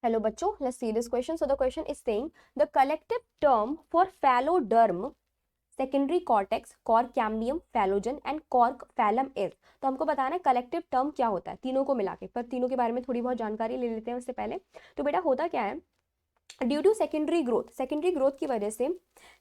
Hello बच्चों, let's see this question. So the question is saying the collective term for phalloderm, secondary cortex, cork cambium, phallogen and cork phallum is. तो हमको बताना है collective term क्या होता है तीनों को मिला के, पर तीनों के बारे में थोड़ी बहुत जानकारी ले लेते हैं उससे पहले। तो बेटा होता क्या है, ड्यू टू सेकेंडरी ग्रोथ की वजह से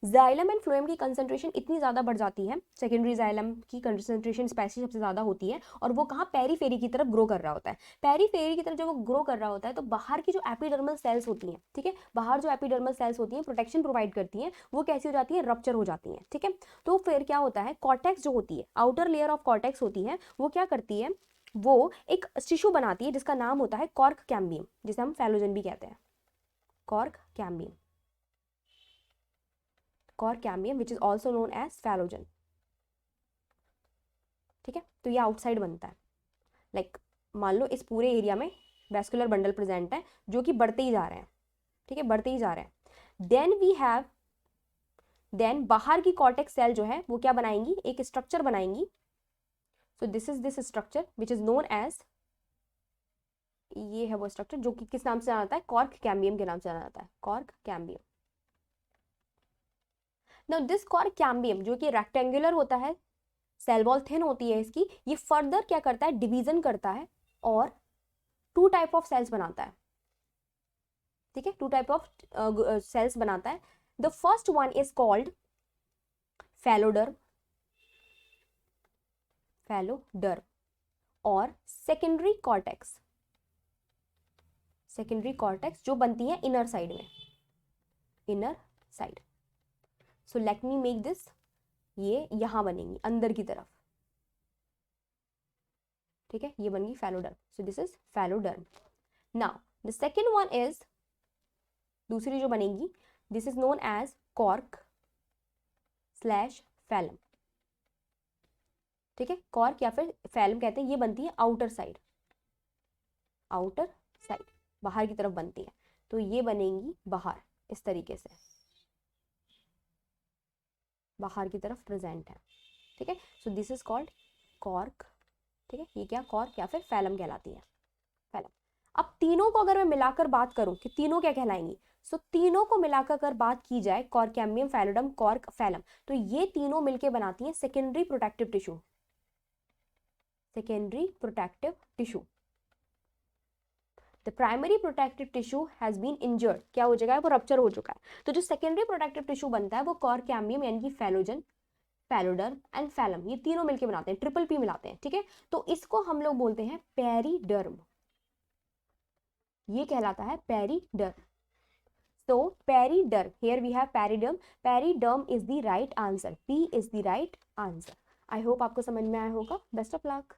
जाइलम एंड फ्लोएम की कंसंट्रेशन इतनी ज़्यादा बढ़ जाती है, सेकेंडरी जाइलम की कंसंट्रेशन स्पेसिफिक सबसे ज़्यादा होती है, और वो कहाँ पेरीफेरी की तरफ ग्रो कर रहा होता है। पेरीफेरी की तरफ जब वो ग्रो कर रहा होता है तो बाहर की जो एपिडर्मल सेल्स होती हैं, ठीक है, बाहर जो एपिडर्मल सेल्स होती हैं प्रोटेक्शन प्रोवाइड करती हैं, वो कैसी हो जाती है, रप्चर हो जाती हैं, ठीक है। तो फिर क्या होता है, कॉर्टेक्स जो होती है, आउटर लेयर ऑफ कॉर्टेक्स होती है, वो क्या करती है, वो एक टिश्यू बनाती है जिसका नाम होता है कॉर्क कैम्बियम, जिसे हम फैलोजन भी कहते हैं, cork cambium which is also known as phallogen, ठीक है। तो ये आउटसाइड बनता है, लाइक मान लो इस पूरे एरिया में वेस्कुलर बंडल प्रेजेंट है जो कि बढ़ते ही जा रहे हैं, ठीक है, बढ़ते ही जा रहे हैं। देन बाहर की कॉर्टेक्स सेल जो है वो क्या बनाएंगी, एक स्ट्रक्चर बनाएंगी। So this is this structure which is known as, ये है वो स्ट्रक्चर जो कि किस नाम से जाना जाता है, कॉर्क कैम्बियम के नाम से जाना जाता है, cork cambium. Now this cork cambium जो कि रेक्टेंगुलर होता है, सेल वॉल थिन होती है इसकी, ये फर्दर क्या करता है, डिवीजन करता है और टू टाइप ऑफ सेल्स बनाता है, ठीक है, टू टाइप ऑफ सेल्स बनाता है। The first one is called phelloderm, और सेकेंडरी कॉर्टेक्स जो बनती है इनर साइड में, inner side. So let me make this, ये यहां बनेंगी अंदर की तरफ, ठीक है, ये बनेगी phelloderm. So this is phelloderm. Now the second one is, दूसरी जो बनेगी, this is known as cork phellem, ठीक है, कॉर्क या फिर फैलम कहते हैं। ये बनती है आउटर साइड, बाहर की तरफ बनती है, तो ये बनेंगी बाहर, इस तरीके से बाहर की तरफ प्रेजेंट है, ठीक है। सो दिस इज कॉल्ड कॉर्क, ठीक है, ये क्या, कॉर्क या फिर फैलम कहलाती है, फैलम। अब तीनों को अगर मैं मिलाकर बात करूं कि तीनों क्या कहलाएंगी, सो तीनों को मिलाकर अगर बात की जाए, cork cambium, phelloderm, cork phellem, तो ये तीनों मिलकर बनाती है secondary protective tissue, the primary protective tissue has been injured, क्या हो जाएगा, वो रप्चर हो चुका है। तो जो सेकेंडरी प्रोटेक्टिव टिश्यू बनता है वो कॉर्क कैम्बियम यानी कि फैलोजन, फैलोडर्म एंड फैलम, ये तीनों मिलकर बनाते हैं, ट्रिपल पी मिलाते हैं, ठीक है। तो इसको हम लोग बोलते हैं पेरीडर्म, ये कहलाता है periderm. So periderm, here we have periderm. Periderm is the right answer. P is the right answer. I hope आपको समझ में आया होगा. Best of luck.